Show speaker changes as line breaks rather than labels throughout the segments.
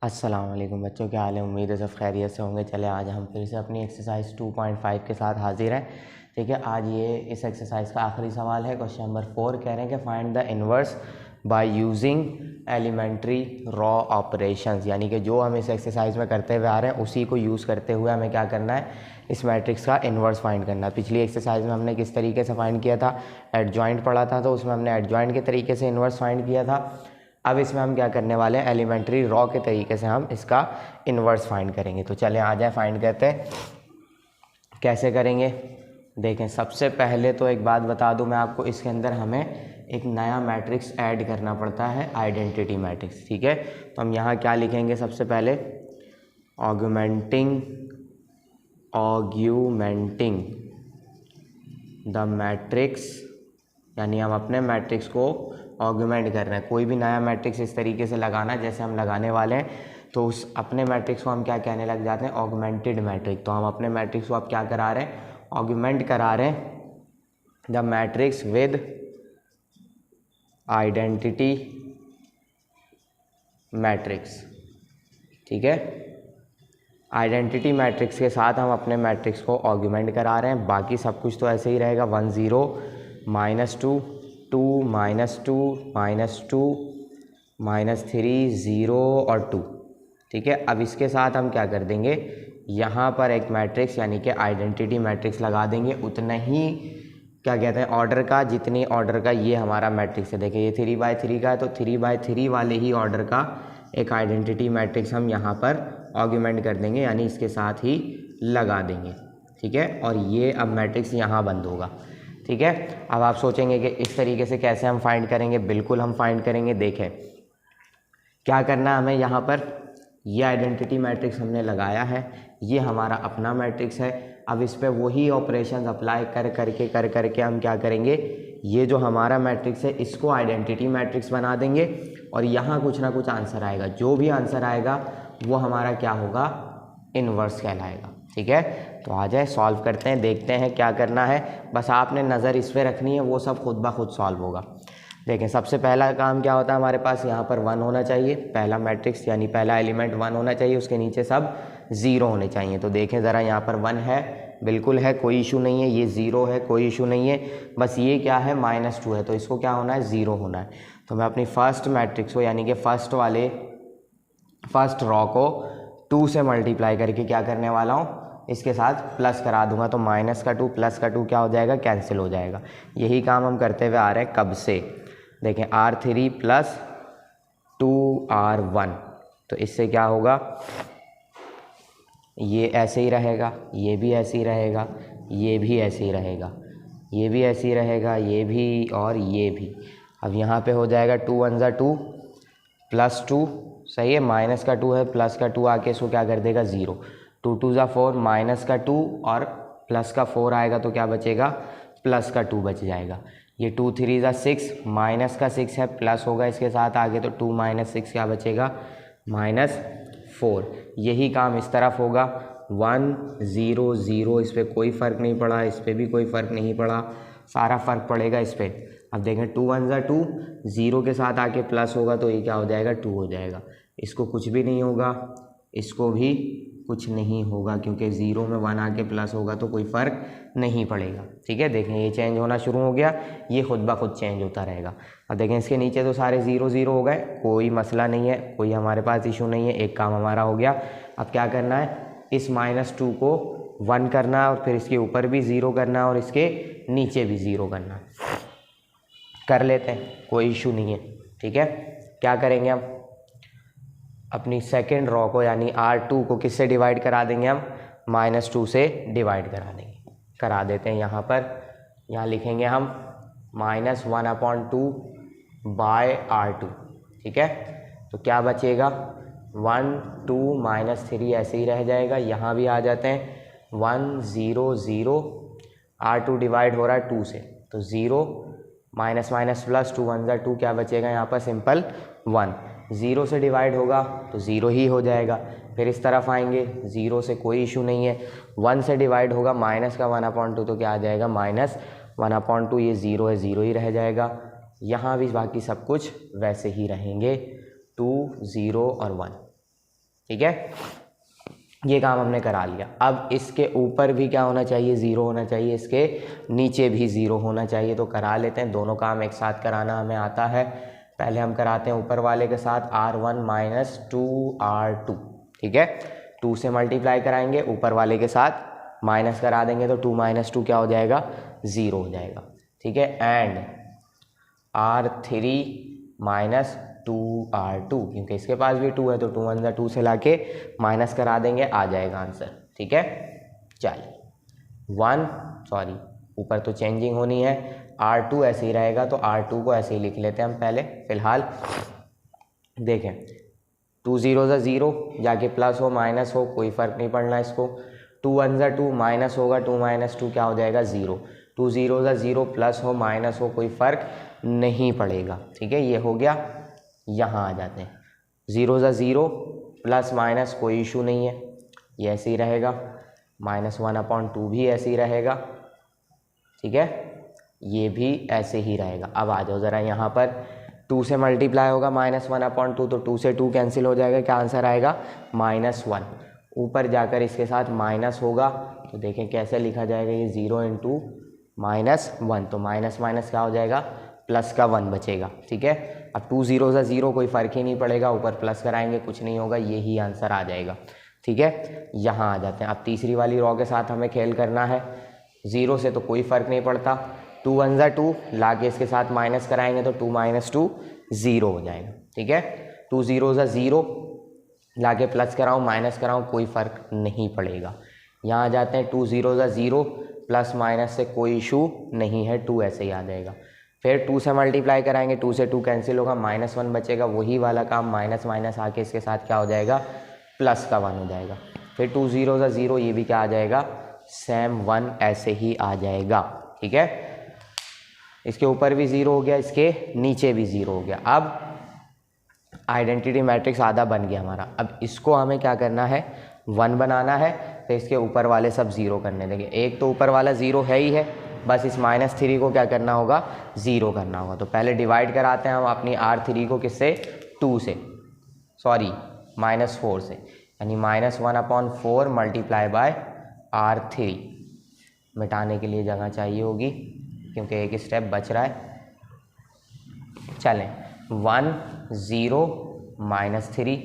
अस्सलाम वालेकुम बच्चों, क्या हाल है। उम्मीद है सब खैरियत से होंगे। चले आज हम फिर से अपनी एक्सरसाइज 2.5 के साथ हाजिर हैं। ठीक है, आज ये इस एक्सरसाइज का आखिरी सवाल है। क्वेश्चन नंबर 4 कह रहे हैं कि find the inverse by using elementary row operations, यानी कि जो हम इस एक्सरसाइज में करते हुए आ रहे हैं उसी को यूज़ करते हुए हमें क्या करना है, इस मैट्रिक्स का इन्वर्स फाइंड करना है। पिछली एक्सरसाइज में हमने किस तरीके से फाइंड किया था, एडजॉइंट पढ़ा था, तो उसमें हमने एडजॉइंट के तरीके से इन्वर्स फाइंड किया था। अब इसमें हम क्या करने वाले हैं, एलिमेंट्री रॉ के तरीके से हम इसका इन्वर्स फाइंड करेंगे। तो चलें आ जाए फाइंड करते हैं। कैसे करेंगे देखें। सबसे पहले तो एक बात बता दूं मैं आपको, इसके अंदर हमें एक नया मैट्रिक्स ऐड करना पड़ता है, आइडेंटिटी मैट्रिक्स। ठीक है, तो हम यहाँ क्या लिखेंगे, सबसे पहले ऑगमेंटिंग द मैट्रिक्स, यानी हम अपने मैट्रिक्स को ऑगमेंट कर रहे हैं। कोई भी नया मैट्रिक्स इस तरीके से लगाना जैसे हम लगाने वाले हैं, तो उस अपने मैट्रिक्स को हम क्या कहने लग जाते हैं, ऑगमेंटेड मैट्रिक्स। तो हम अपने मैट्रिक्स को अब क्या करा रहे हैं, ऑगमेंट करा रहे हैं the matrix with identity matrix. ठीक है, आइडेंटिटी मैट्रिक्स के साथ हम अपने मैट्रिक्स को ऑगमेंट करा रहे हैं। बाकी सब कुछ तो ऐसे ही रहेगा, 1 0 -2 2 -2 -2 -3 0 और 2। ठीक है, अब इसके साथ हम क्या कर देंगे, यहाँ पर एक मैट्रिक्स यानी कि आइडेंटिटी मैट्रिक्स लगा देंगे, उतना ही क्या कहते हैं ऑर्डर का, जितनी ऑर्डर का ये हमारा मैट्रिक्स है। देखिए ये 3/3 का है, तो 3/3 वाले ही ऑर्डर का एक आइडेंटिटी मैट्रिक्स हम यहाँ पर ऑगमेंट कर देंगे, यानी इसके साथ ही लगा देंगे। ठीक है, और ये अब मैट्रिक्स यहाँ बंद होगा। ठीक है, अब आप सोचेंगे कि इस तरीके से कैसे हम फाइंड करेंगे। बिल्कुल हम फाइंड करेंगे। देखें क्या करना है हमें, यहाँ पर ये आइडेंटिटी मैट्रिक्स हमने लगाया है, ये हमारा अपना मैट्रिक्स है। अब इस पर वही ऑपरेशन अप्लाई कर करके हम क्या करेंगे, ये जो हमारा मैट्रिक्स है इसको आइडेंटिटी मैट्रिक्स बना देंगे, और यहाँ कुछ ना कुछ आंसर आएगा। जो भी आंसर आएगा वो हमारा क्या होगा, इन्वर्स कहलाएगा। ठीक है, तो आ जाए सॉल्व करते हैं, देखते हैं क्या करना है। बस आपने नज़र इस पर रखनी है, वो सब खुद ब खुद सॉल्व होगा। देखें सबसे पहला काम क्या होता है हमारे पास, यहाँ पर 1 होना चाहिए, पहला मैट्रिक्स यानी पहला एलिमेंट 1 होना चाहिए, उसके नीचे सब 0 होने चाहिए। तो देखें ज़रा, यहाँ पर 1 है, बिल्कुल है, कोई इशू नहीं है। ये 0 है, कोई इशू नहीं है। बस ये क्या है, -2 है, तो इसको क्या होना है, 0 होना है। तो मैं अपनी फर्स्ट मैट्रिक्स को यानी कि फर्स्ट रॉ को 2 से मल्टीप्लाई करके क्या करने वाला हूँ, इसके साथ प्लस करा दूंगा। तो -2 +2 क्या हो जाएगा, कैंसिल हो जाएगा। यही काम हम करते हुए आ रहे हैं कब से। देखें R3 + 2R1, तो इससे क्या होगा, ये ऐसे ही रहेगा, ये भी ऐसे ही रहेगा, ये भी ऐसे ही रहेगा, ये भी ऐसे ही रहेगा, ये भी और ये भी। अब यहाँ पे हो जाएगा 2 1 ज़ा 2 +2, सही है, -2 है, +2 आके इसको क्या कर देगा, 0। 2 2 ज़ा 4, -2 और +4 आएगा तो क्या बचेगा, +2 बच जाएगा। ये 2 3 ज़ा 6, -6 है, प्लस होगा इसके साथ आगे, तो 2 - 6 क्या बचेगा, -4। यही काम इस तरफ होगा, 1 0 0, इस पर कोई फ़र्क नहीं पड़ा, इस पर भी कोई फ़र्क नहीं पड़ा, सारा फ़र्क पड़ेगा इस पर। अब देखें 2 1 ज़ा 2, 0 के साथ आके प्लस होगा तो ये क्या हो जाएगा, 2 हो जाएगा। इसको कुछ भी नहीं होगा, इसको भी कुछ नहीं होगा, क्योंकि 0 में 1 आके प्लस होगा तो कोई फ़र्क नहीं पड़ेगा। ठीक है, देखें ये चेंज होना शुरू हो गया, ये खुद ब खुद चेंज होता रहेगा। अब देखें इसके नीचे तो सारे 0 0 हो गए, कोई मसला नहीं है, कोई हमारे पास इशू नहीं है, एक काम हमारा हो गया। अब क्या करना है, इस -2 को 1 करना है, और फिर इसके ऊपर भी 0 करना है, और इसके नीचे भी 0 करना है। कर लेते हैं, कोई इशू नहीं है। ठीक है, क्या करेंगे हम, अपनी सेकेंड रॉ को यानी R2 को किससे डिवाइड करा देंगे, हम -2 से डिवाइड करा देंगे। करा देते हैं यहाँ पर, यहाँ लिखेंगे हम -1/2 R2। ठीक है, तो क्या बचेगा, 1 2 -3 ऐसे ही रह जाएगा। यहाँ भी आ जाते हैं 1 0 0, R2 डिवाइड हो रहा है 2 से, तो 0 - +2 1 ज़ा 2, क्या बचेगा यहाँ पर, सिंपल 1। 0 से डिवाइड होगा तो 0 ही हो जाएगा। फिर इस तरफ आएंगे, 0 से कोई इशू नहीं है। 1 से डिवाइड होगा, -1/2, तो क्या आ जाएगा, -1/2, ये 0 है, 0 ही रह जाएगा। यहाँ भी बाकी सब कुछ वैसे ही रहेंगे, 2 0 और 1। ठीक है, ये काम हमने करा लिया। अब इसके ऊपर भी क्या होना चाहिए, 0 होना चाहिए, इसके नीचे भी 0 होना चाहिए। तो करा लेते हैं, दोनों काम एक साथ कराना हमें आता है। पहले हम कराते हैं ऊपर वाले के साथ R1 माइनस 2R2, ठीक है, 2 से मल्टीप्लाई कराएंगे, ऊपर वाले के साथ माइनस करा देंगे तो 2 माइनस 2 क्या हो जाएगा, 0 हो जाएगा, ठीक है। एंड R3 माइनस 2R2, क्योंकि इसके पास भी 2 है तो 2 1 जा 2 से लाके माइनस करा देंगे, आ जाएगा आंसर, ठीक है। चलिए 1 सॉरी ऊपर तो चेंजिंग होनी है, R2 ऐसे ही रहेगा तो R2 को ऐसे ही लिख लेते हैं हम पहले फिलहाल। देखें 2 0 जा 0, जाके प्लस हो माइनस हो कोई फ़र्क नहीं पड़ना इसको, 2 1 जा 2 माइनस होगा, 2 माइनस 2 क्या हो जाएगा 0, 2 0 जा 0 प्लस हो माइनस हो कोई फ़र्क नहीं पड़ेगा, ठीक है। ये हो गया, यहाँ आ जाते हैं, 0 जा 0 प्लस माइनस कोई इशू नहीं है, ये ऐसे ही रहेगा, -1/2 भी ऐसे ही रहेगा, ठीक है, ये भी ऐसे ही रहेगा। अब आ जाओ ज़रा यहाँ पर, 2 से मल्टीप्लाई होगा -1/2 तो 2 से 2 कैंसिल हो जाएगा, क्या आंसर आएगा -1। ऊपर जाकर इसके साथ माइनस होगा तो देखें कैसे लिखा जाएगा, ये 0 इंटू -1 तो माइनस माइनस क्या हो जाएगा, प्लस का 1 बचेगा, ठीक है। अब 2 0 से 0 कोई फ़र्क ही नहीं पड़ेगा, ऊपर प्लस कराएंगे कुछ नहीं होगा, यही आंसर आ जाएगा, ठीक है। यहाँ आ जाते हैं, अब तीसरी वाली रॉ के साथ हमें खेल करना है, 0 से तो कोई फ़र्क नहीं पड़ता, 2 1 जा 2 ला के इसके साथ माइनस कराएंगे तो 2 माइनस 2 0 हो जाएगा, ठीक है। 2 0 जा 0 ला के प्लस कराऊँ माइनस कराऊँ कोई फ़र्क नहीं पड़ेगा। यहाँ आ जाते हैं, 2 0 जा 0 प्लस माइनस से कोई इशू नहीं है, 2 ऐसे ही आ जाएगा। फिर 2 से मल्टीप्लाई कराएंगे, 2 से 2 कैंसिल होगा, -1 बचेगा, वही वाला काम माइनस माइनस आके इसके साथ क्या हो जाएगा, प्लस का 1 हो जाएगा। फिर 2 0 जा 0 ये भी क्या आ जाएगा, सेम 1 ऐसे ही आ जाएगा, ठीक है। इसके ऊपर भी 0 हो गया, इसके नीचे भी 0 हो गया। अब आइडेंटिटी मैट्रिक्स आधा बन गया हमारा। अब इसको हमें क्या करना है, 1 बनाना है, तो इसके ऊपर वाले सब 0 करने देंगे। एक तो ऊपर वाला 0 है ही है, बस इस -3 को क्या करना होगा, 0 करना होगा। तो पहले डिवाइड कराते हैं हम अपनी R3 को किससे, 2 से, सॉरी -4 से, यानी -1/4 मल्टीप्लाई बाय R3। मिटाने के लिए जगह चाहिए होगी क्योंकि एक स्टेप बच रहा है। चलें 1 0 -3,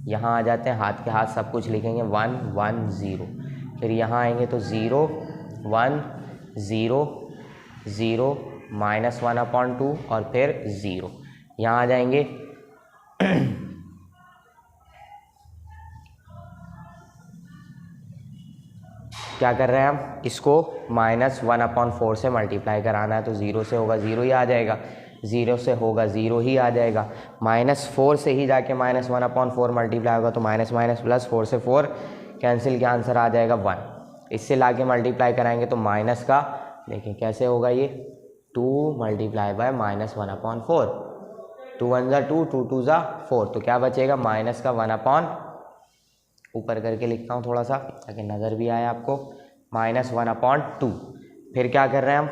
यहाँ आ जाते हैं, हाथ के हाथ सब कुछ लिखेंगे, 1 1 0, फिर यहाँ आएंगे तो 0 1 0 0 -1/2 और फिर 0, यहाँ आ जाएंगे क्या कर रहे हैं हम, इसको -1/4 से मल्टीप्लाई कराना है, तो 0 से होगा 0 ही आ जाएगा, 0 से होगा 0 ही आ जाएगा, -4 से ही जाके -1/4 मल्टीप्लाई होगा तो माइनस माइनस प्लस, 4 से 4 कैंसिल, क्या आंसर आ जाएगा 1। इससे लाके मल्टीप्लाई कराएंगे तो माइनस का, देखिए कैसे होगा ये, 2 मल्टीप्लाई बाय -1/4, 2 1 जा 2 2 2 जा 4, तो क्या बचेगा माइनस का 1/, ऊपर करके लिखता हूँ थोड़ा सा ताकि नज़र भी आए आपको, -1/2। फिर क्या कर रहे हैं हम,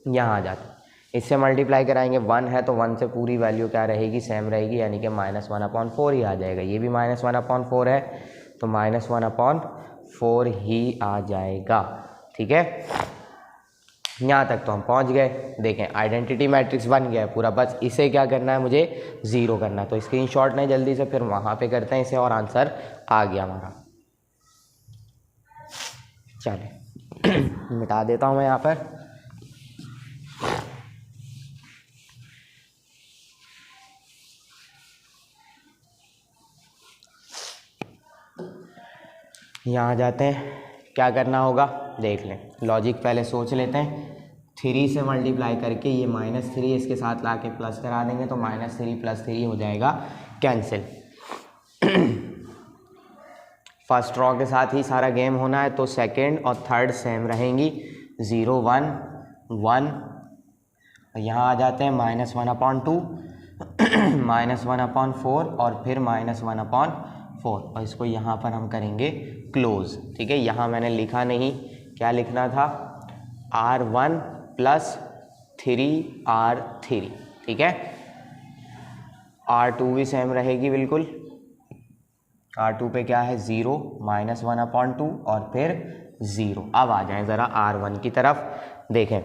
यहाँ आ जाते हैं, इससे मल्टीप्लाई कराएंगे, 1 है तो 1 से पूरी वैल्यू क्या रहेगी, सेम रहेगी, यानी कि -1/4 ही आ जाएगा। ये भी -1/4 है तो -1/4 ही आ जाएगा, ठीक है। यहाँ तक तो हम पहुँच गए। देखें आइडेंटिटी मैट्रिक्स बन गया है पूरा, बस इसे क्या करना है, मुझे 0 करना है। तो स्क्रीनशॉट नहीं जल्दी से, फिर वहाँ पे करते हैं इसे और आंसर आ गया हमारा। चलिए मिटा देता हूँ मैं यहाँ पर। यहाँ आ जाते हैं, क्या करना होगा देख लें, लॉजिक पहले सोच लेते हैं। 3 से मल्टीप्लाई करके ये -3 इसके साथ ला के प्लस करा देंगे तो -3 + 3 हो जाएगा कैंसिल। फर्स्ट रॉ के साथ ही सारा गेम होना है, तो सेकंड और थर्ड सेम रहेंगी, 0 1 1। यहाँ आ जाते हैं -1/2 -1/4 और फिर -1/4, और इसको यहाँ पर हम करेंगे क्लोज, ठीक है। यहाँ मैंने लिखा नहीं, क्या लिखना था, R1 + 3R3, ठीक है। R2 भी सेम रहेगी बिल्कुल, R2 पे क्या है 0 -1/2 और फिर 0। अब आ जाएं ज़रा R1 की तरफ। देखें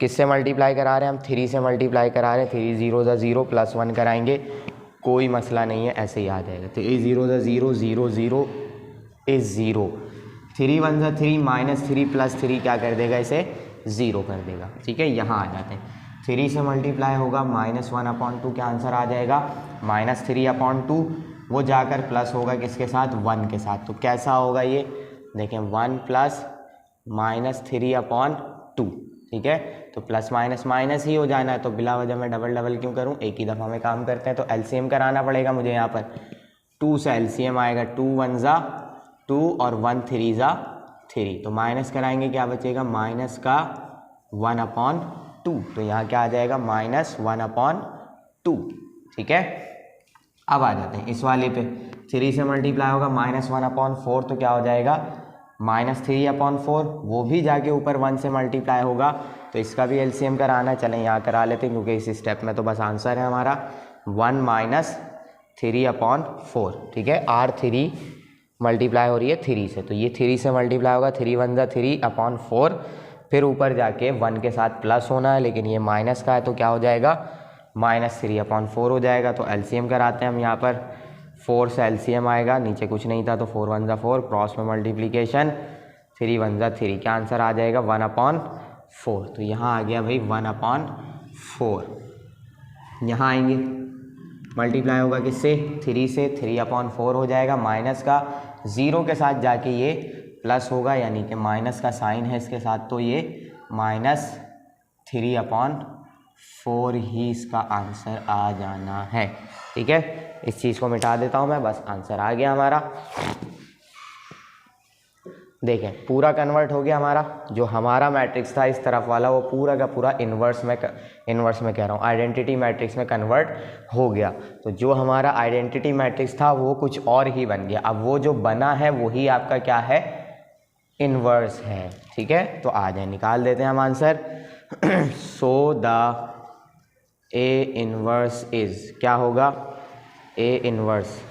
किससे मल्टीप्लाई करा रहे हैं हम, 3 से मल्टीप्लाई करा रहे हैं। 3 0 ज़ा 0 +1 कराएंगे, कोई मसला नहीं है, ऐसे ही आ जाएगा। 3 0 ज़ा 0 0 0 इज़ 0। 3 1 ज़ा 3 -3 + 3 क्या कर देगा, इसे 0 कर देगा। ठीक है, यहाँ आ जाते हैं। 3 से मल्टीप्लाई होगा -1/2, क्या आंसर आ जाएगा -3/2। वो जाकर प्लस होगा किसके साथ, 1 के साथ। तो कैसा होगा ये, देखें 1 + -3/2। ठीक है, तो प्लस माइनस माइनस ही हो जाना है, तो बिला वजह मैं डबल डबल क्यों करूं, एक ही दफ़ा में काम करते हैं। तो एलसीएम कराना पड़ेगा मुझे यहाँ पर। 2 से एलसीएम आएगा, 2 1 ज़ा 2 और 1 3 ज़ा 3। तो माइनस कराएंगे, क्या बचेगा माइनस का 1/2। तो यहाँ क्या आ जाएगा -1/2। ठीक है, अब आ जाते हैं इस वाले पे। 3 से मल्टीप्लाई होगा -1/4, तो क्या हो जाएगा -3/4। वो भी जाके ऊपर 1 से मल्टीप्लाई होगा, तो इसका भी एलसीएम कराना है। चलें यहाँ करा लेते हैं, क्योंकि इस स्टेप में तो बस आंसर है हमारा 1 -3/4। ठीक है, R3 मल्टीप्लाई हो रही है 3 से, तो ये 3 से मल्टीप्लाई होगा, 3 1 ज़ा 3/4। फिर ऊपर जाके 1 के साथ प्लस होना है, लेकिन ये माइनस का है, तो क्या हो जाएगा -3/4 हो जाएगा। तो एलसीएम कराते हैं हम यहाँ पर। 4 से एलसीएम आएगा, नीचे कुछ नहीं था, तो 4 1 ज़ा 4, क्रॉस में मल्टीप्लिकेशन 3 1 ज़ा 3, क्या आंसर आ जाएगा 1/4। तो यहाँ आ गया भाई 1/4। यहाँ आएंगे, मल्टीप्लाई होगा किससे, 3 से, 3/4 हो जाएगा। माइनस का 0 के साथ जाके ये प्लस होगा, यानी कि माइनस का साइन है इसके साथ, तो ये -3/4 ही इसका आंसर आ जाना है। ठीक है, इस चीज़ को मिटा देता हूँ मैं, बस आंसर आ गया हमारा। देखें पूरा कन्वर्ट हो गया हमारा। जो हमारा मैट्रिक्स था इस तरफ वाला, वो पूरा का पूरा इन्वर्स में कह रहा हूँ, आइडेंटिटी मैट्रिक्स में कन्वर्ट हो गया। तो जो हमारा आइडेंटिटी मैट्रिक्स था वो कुछ और ही बन गया। अब वो जो बना है वही आपका क्या है, इन्वर्स है। ठीक है, तो आ जाए निकाल देते हैं हम answer. So the A inverse is, क्या होगा, ए इन्वर्स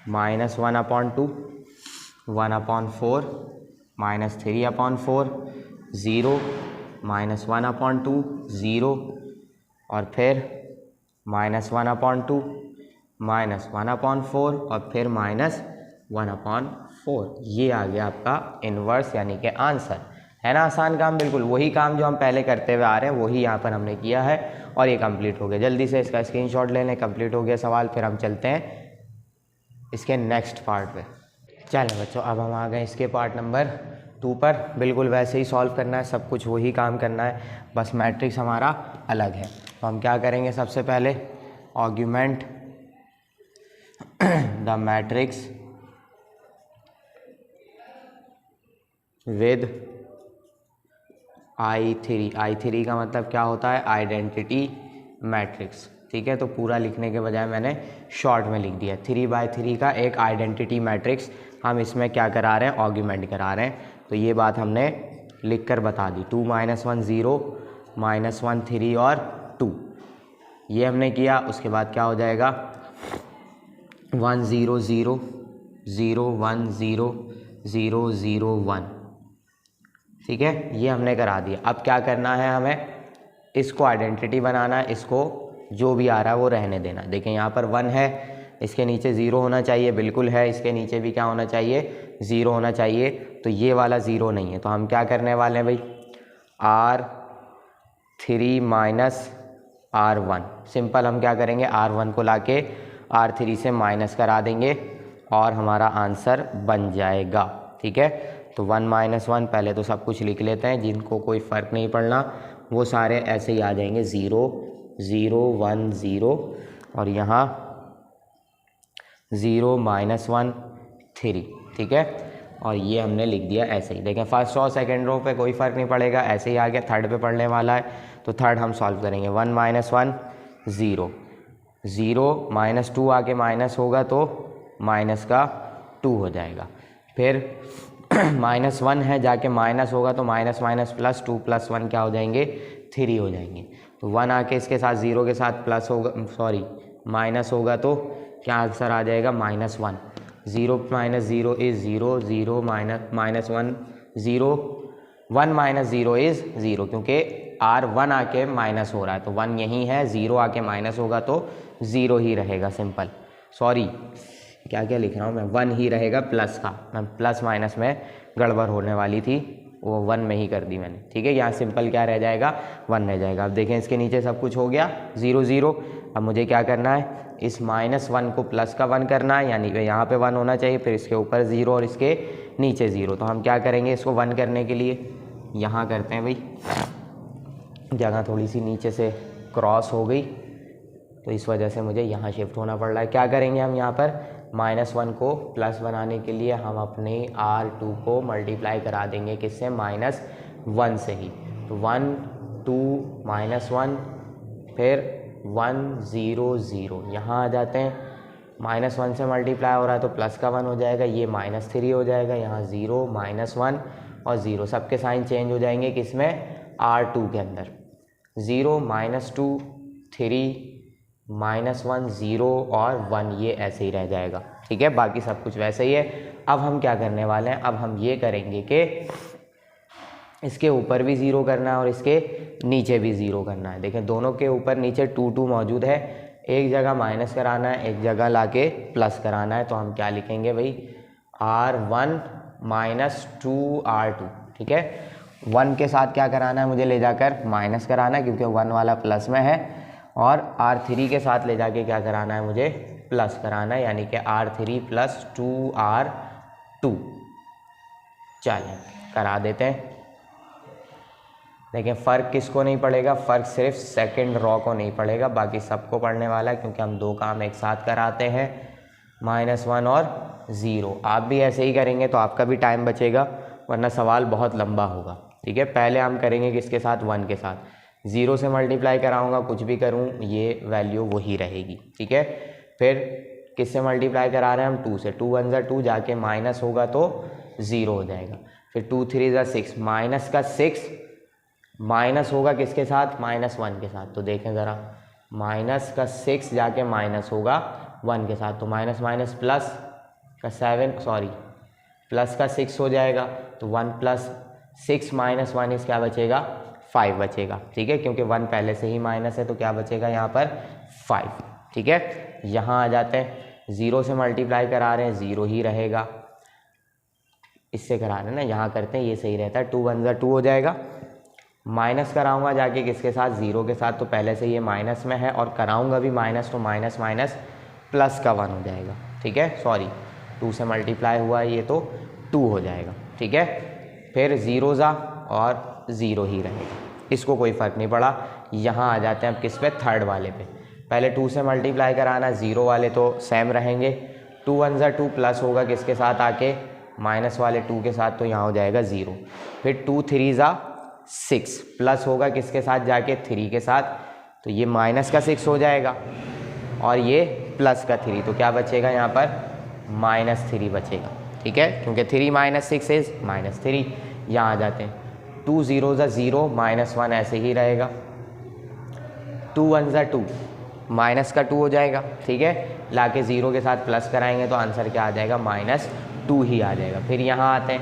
-1/2, 1/4, -3/4, 0, -1/2, 0, और फिर -1/2, -1/4, और फिर -1/4। ये आ गया आपका इन्वर्स, यानी कि आंसर। है ना आसान काम, बिल्कुल वही काम जो हम पहले करते हुए आ रहे हैं वही यहाँ पर हमने किया है, और ये कंप्लीट हो गया। जल्दी से इसका स्क्रीनशॉट ले लें, कंप्लीट हो गया सवाल। फिर हम चलते हैं इसके नेक्स्ट पार्ट पे। चलें बच्चों, अब हम आ गए इसके पार्ट नंबर 2 पर। बिल्कुल वैसे ही सॉल्व करना है, सब कुछ वही काम करना है, बस मैट्रिक्स हमारा अलग है। तो हम क्या करेंगे, सबसे पहले argument the matrix with I3। I3 का मतलब क्या होता है, आइडेंटिटी मैट्रिक्स। ठीक है, तो पूरा लिखने के बजाय मैंने शॉर्ट में लिख दिया। 3/3 का एक आइडेंटिटी मैट्रिक्स हम इसमें क्या करा रहे हैं, आर्ग्यूमेंट करा रहे हैं। तो ये बात हमने लिख कर बता दी। 2 -1 0 -1 3 और 2, ये हमने किया। उसके बाद क्या हो जाएगा 1 0 0 0 1 0 0 0 1। ठीक है, ये हमने करा दिया। अब क्या करना है, हमें इसको आइडेंटिटी बनाना है, इसको जो भी आ रहा है वो रहने देना। देखें यहाँ पर 1 है, इसके नीचे 0 होना चाहिए, बिल्कुल है। इसके नीचे भी क्या होना चाहिए, 0 होना चाहिए। तो ये वाला 0 नहीं है, तो हम क्या करने वाले हैं भाई, R3 - R1। सिंपल, हम क्या करेंगे, R1 को लाके R3 से माइनस करा देंगे और हमारा आंसर बन जाएगा। ठीक है, तो 1 - 1 पहले तो सब कुछ लिख लेते हैं, जिनको कोई फ़र्क नहीं पड़ना वो सारे ऐसे ही आ जाएंगे। 0 0 1 0, और यहाँ 0 -1 3। ठीक है, और ये हमने लिख दिया ऐसे ही। देखें फर्स्ट और सेकंड रो पे कोई फ़र्क नहीं पड़ेगा, ऐसे ही आ गया। थर्ड पे पढ़ने वाला है, तो थर्ड हम सॉल्व करेंगे। 1 - 1 0 0 -2 आके माइनस होगा तो माइनस का 2 हो जाएगा। फिर -1 है, जाके माइनस होगा तो माइनस माइनस प्लस, 2 + 1 क्या हो जाएंगे, 3 हो जाएंगे। तो तो 1 आके इसके साथ 0 के साथ प्लस होगा, सॉरी माइनस होगा, तो क्या आंसर आ जाएगा -1। 0 minus 0 is 0, 0 minus 1 0, 1 minus 0 is 0, क्योंकि R1 आके माइनस हो रहा है तो 1 यहीं है, 0 आके माइनस होगा तो 0 ही रहेगा। सिंपल, सॉरी क्या क्या लिख रहा हूँ मैं, 1 ही रहेगा प्लस का, मैं प्लस माइनस में गड़बड़ होने वाली थी, वो 1 में ही कर दी मैंने। ठीक है, यहाँ सिंपल क्या रह जाएगा, 1 रह जाएगा। अब देखें इसके नीचे सब कुछ हो गया 0 0। अब मुझे क्या करना है, इस -1 को प्लस का 1 करना है, यानी कि यहाँ पे 1 होना चाहिए, फिर इसके ऊपर 0 और इसके नीचे 0। तो हम क्या करेंगे, इसको 1 करने के लिए यहाँ करते हैं भाई, जगह थोड़ी सी नीचे से क्रॉस हो गई तो इस वजह से मुझे यहाँ शिफ्ट होना पड़ रहा है। क्या करेंगे हम यहाँ पर, -1 को प्लस बनाने के लिए हम अपने R2 को मल्टीप्लाई करा देंगे किससे, -1 से ही। तो 1 2 -1 फिर 1 0 0, यहाँ आ जाते हैं, -1 से मल्टीप्लाई हो रहा है तो प्लस का 1 हो जाएगा, ये -3 हो जाएगा, यहाँ 0 -1 और 0, सबके साइन चेंज हो जाएंगे किसमें, R2 के अंदर। 0 -2 3 -1 0 और 1, ये ऐसे ही रह जाएगा। ठीक है, बाकी सब कुछ वैसे ही है। अब हम क्या करने वाले हैं, अब हम ये करेंगे कि इसके ऊपर भी 0 करना है और इसके नीचे भी 0 करना है। देखें दोनों के ऊपर नीचे 2 2 मौजूद है, एक जगह माइनस कराना है, एक जगह लाके प्लस कराना है। तो हम क्या लिखेंगे भाई, R1 -2 R2। ठीक है, 1 के साथ क्या कराना है, मुझे ले जाकर माइनस कराना है क्योंकि 1 वाला प्लस में है, और R3 के साथ ले जाके क्या कराना है, मुझे प्लस कराना है, यानी कि R3 + 2R2। चलें करा देते हैं। देखिए फ़र्क किसको नहीं पड़ेगा, फ़र्क सिर्फ सेकंड रॉ को नहीं पड़ेगा, बाकी सबको पढ़ने वाला है क्योंकि हम 2 काम एक साथ कराते हैं, -1 और 0। आप भी ऐसे ही करेंगे तो आपका भी टाइम बचेगा, वरना सवाल बहुत लंबा होगा। ठीक है, पहले हम करेंगे किसके साथ, 1 के साथ। 0 से मल्टीप्लाई कराऊंगा, कुछ भी करूं ये वैल्यू वही रहेगी। ठीक है, फिर किससे मल्टीप्लाई करा रहे हैं हम, 2 से। 2 1 ज़ा 2, जाके माइनस होगा तो 0 हो जाएगा। फिर 2 3 ज़ा 6, माइनस का 6 माइनस होगा किसके साथ, -1 के साथ। तो देखें ज़रा, माइनस का 6 जाके माइनस होगा 1 के साथ, तो माइनस माइनस प्लस का 7, सॉरी प्लस का 6 हो जाएगा, तो 1 + 6 - 1 इस क्या बचेगा, 5 बचेगा। ठीक है, क्योंकि 1 पहले से ही माइनस है तो क्या बचेगा यहाँ पर 5। ठीक है, यहाँ आ जाते हैं, 0 से मल्टीप्लाई करा रहे हैं, 0 ही रहेगा, इससे करा रहे हैं ना, यहाँ करते हैं, ये सही रहता है। 2 1 ज़ा 2 हो जाएगा, माइनस कराऊंगा जाके किसके साथ, 0 के साथ, तो पहले से ये माइनस में है, और कराऊंगा भी माइनस, तो माइनस माइनस प्लस का 1 हो जाएगा। ठीक है, सॉरी 2 से मल्टीप्लाई हुआ है ये तो 2 हो जाएगा। ठीक है, फिर 0 ज़ा और 0 ही रहेगा, इसको कोई फ़र्क नहीं पड़ा। यहाँ आ जाते हैं अब किस पे, थर्ड वाले पे। पहले 2 से मल्टीप्लाई कराना, 0 वाले तो सेम रहेंगे, 2 1 ज़ा 2 प्लस होगा किसके साथ आके, माइनस वाले 2 के साथ, तो यहाँ हो जाएगा 0। फिर 2 3 ज़ा 6 प्लस होगा किसके साथ जाके, 3 के साथ, तो ये माइनस का 6 हो जाएगा और ये प्लस का 3, तो क्या बचेगा यहाँ पर, -3 बचेगा। ठीक है, क्योंकि 3 - 6 इज़ -3। यहाँ आ जाते हैं, 2 0 ज़ा 0, -1 ऐसे ही रहेगा, 2 1 ज़ा 2, माइनस का 2 हो जाएगा। ठीक है, लाके 0 के साथ प्लस कराएंगे तो आंसर क्या आ जाएगा, -2 ही आ जाएगा। फिर यहाँ आते हैं,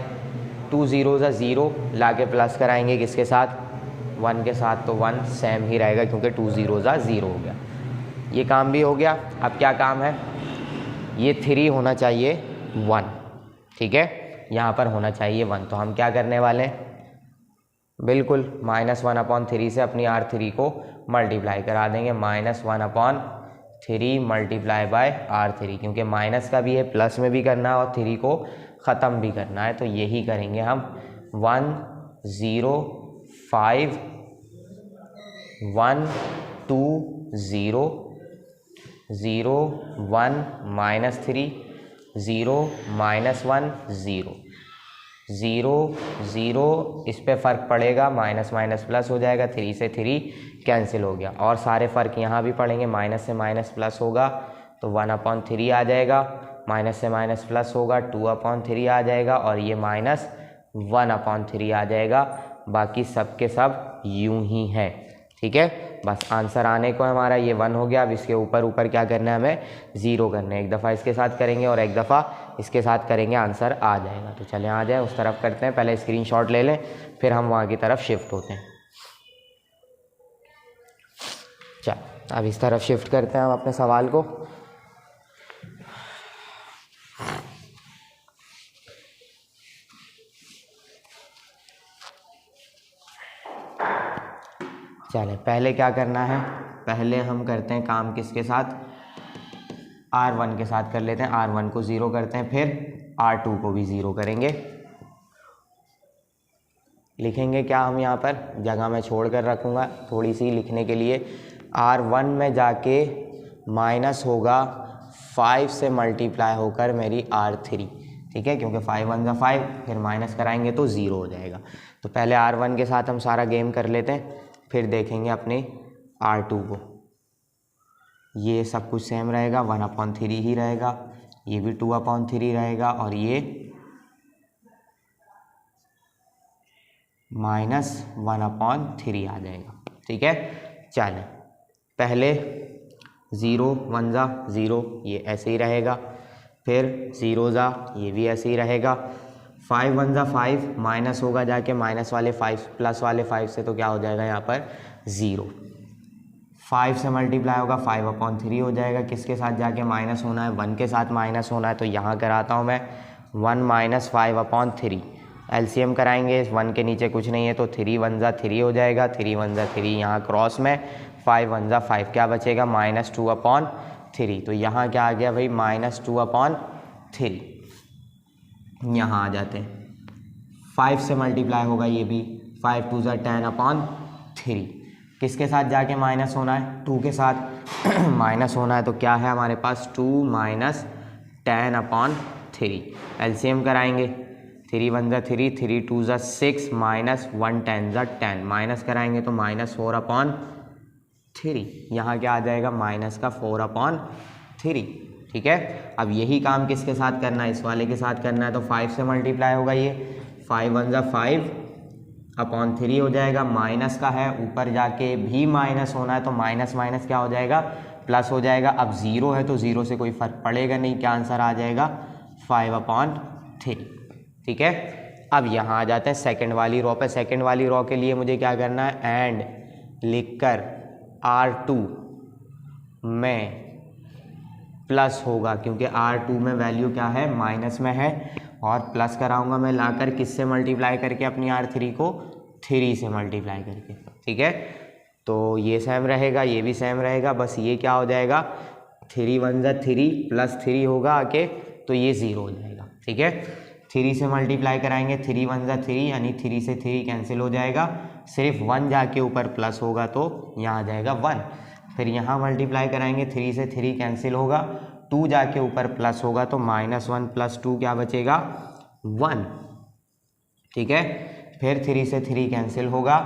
2 0 ज़ा 0, लाके प्लस कराएंगे किसके साथ, 1 के साथ, तो 1 सेम ही रहेगा क्योंकि 2 0 ज़ा 0 हो गया। ये काम भी हो गया। अब क्या काम है, ये 3 होना चाहिए 1। ठीक है, यहाँ पर होना चाहिए 1, तो हम क्या करने वाले हैं, बिल्कुल -1/3 से अपनी R3 को मल्टीप्लाई करा देंगे, -1/3 मल्टीप्लाई बाय R3, क्योंकि माइनस का भी है, प्लस में भी करना है और 3 को ख़त्म भी करना है, तो यही करेंगे हम। 1 0 5 1 2 0 0 1 -3 0 -1 0 0 0, इस पे फ़र्क पड़ेगा, माइनस माइनस प्लस हो जाएगा, 3 से 3 कैंसिल हो गया, और सारे फ़र्क यहाँ भी पड़ेंगे, माइनस से माइनस प्लस होगा तो 1/3 आ जाएगा, माइनस से माइनस प्लस होगा 2/3 आ जाएगा, और ये -1/3 आ जाएगा। बाकी सब के सब यूं ही हैं। ठीक है, बस आंसर आने को हमारा ये 1 हो गया। अब इसके ऊपर ऊपर क्या करना है, हमें 0 करना है। एक दफ़ा इसके साथ करेंगे और एक दफ़ा इसके साथ करेंगे, आंसर आ जाएगा। तो चलें आ जाए उस तरफ करते हैं, पहले स्क्रीनशॉट ले लें फिर हम वहाँ की तरफ शिफ्ट होते हैं। चल अब इस तरफ शिफ्ट करते हैं हम अपने सवाल को। चलें पहले क्या करना है, पहले हम करते हैं काम किसके साथ, R1 के साथ कर लेते हैं। R1 को 0 करते हैं, फिर R2 को भी 0 करेंगे। लिखेंगे क्या हम यहाँ पर, जगह मैं छोड़ कर रखूँगा थोड़ी सी लिखने के लिए। R1 में जाके माइनस होगा 5 से मल्टीप्लाई होकर मेरी R3, ठीक है, क्योंकि 5 1 ज़ा 5, फिर माइनस कराएंगे तो 0 हो जाएगा। तो पहले R1 के साथ हम सारा गेम कर लेते हैं, फिर देखेंगे अपने R2 को। ये सब कुछ सेम रहेगा, 1/3 ही रहेगा, ये भी 2/3 रहेगा और ये -1/3 आ जाएगा, ठीक है। चलें पहले 0 1 ज़ा 0, ये ऐसे ही रहेगा, फिर 0 ज़ा ये भी ऐसे ही रहेगा, 5 1 ज़ा 5, माइनस होगा जाके माइनस वाले 5 प्लस वाले 5 से, तो क्या हो जाएगा यहाँ पर 0। 5 से मल्टीप्लाई होगा 5/3 हो जाएगा, किसके साथ जाके माइनस होना है, 1 के साथ माइनस होना है। तो यहाँ कराता हूँ मैं 1 - 5/3, एलसीएम कराएंगे, 1 के नीचे कुछ नहीं है तो 3 1 ज़ा 3 हो जाएगा, 3 1 ज़ा 3 यहाँ क्रॉस में, 5 1 ज़ा 5, क्या बचेगा -2/3। तो यहाँ क्या आ गया भाई -2/3। यहाँ आ जाते हैं, 5 से मल्टीप्लाई होगा ये भी, 5 2 ज़ा 10/3, किसके साथ जाके माइनस होना है, 2 के साथ माइनस होना है। तो क्या है हमारे पास 2 - 10/3, एलसीएम कराएंगे, 3 1 ज़ा 3, 3 2 ज़ा 6, -1 10 ज़ा 10, माइनस कराएंगे तो -4/3, यहाँ क्या आ जाएगा माइनस का 4/3, ठीक है। अब यही काम किसके साथ करना है, इस वाले के साथ करना है। तो 5 से मल्टीप्लाई होगा ये, 5 1 ज़ा 5/3 हो जाएगा, माइनस का है, ऊपर जाके भी माइनस होना है तो माइनस माइनस क्या हो जाएगा, प्लस हो जाएगा। अब 0 है तो 0 से कोई फ़र्क पड़ेगा नहीं, क्या आंसर आ जाएगा 5/3, ठीक है। अब यहाँ आ जाते हैं सेकंड वाली रो पे। सेकंड वाली रो के लिए मुझे क्या करना है, एंड लिखकर R2 में प्लस होगा, क्योंकि R2 में वैल्यू क्या है, माइनस में है, और प्लस कराऊंगा मैं लाकर किससे मल्टीप्लाई करके, अपनी R3 को 3 से मल्टीप्लाई करके, ठीक है। तो ये सेम रहेगा, ये भी सेम रहेगा, बस ये क्या हो जाएगा 3 1 ज़ा 3 प्लस 3 होगा आके, तो ये 0 हो जाएगा, ठीक है। 3 से मल्टीप्लाई कराएंगे, 3 1 ज़ा 3, यानी 3 से 3 कैंसिल हो जाएगा, सिर्फ 1 जाके ऊपर प्लस होगा तो यहाँ आ जाएगा 1। फिर यहाँ मल्टीप्लाई कराएंगे, 3 से 3 कैंसिल होगा, 2 जाके ऊपर प्लस होगा तो -1 + 2 क्या बचेगा 1, ठीक है। फिर 3 से 3 कैंसिल होगा,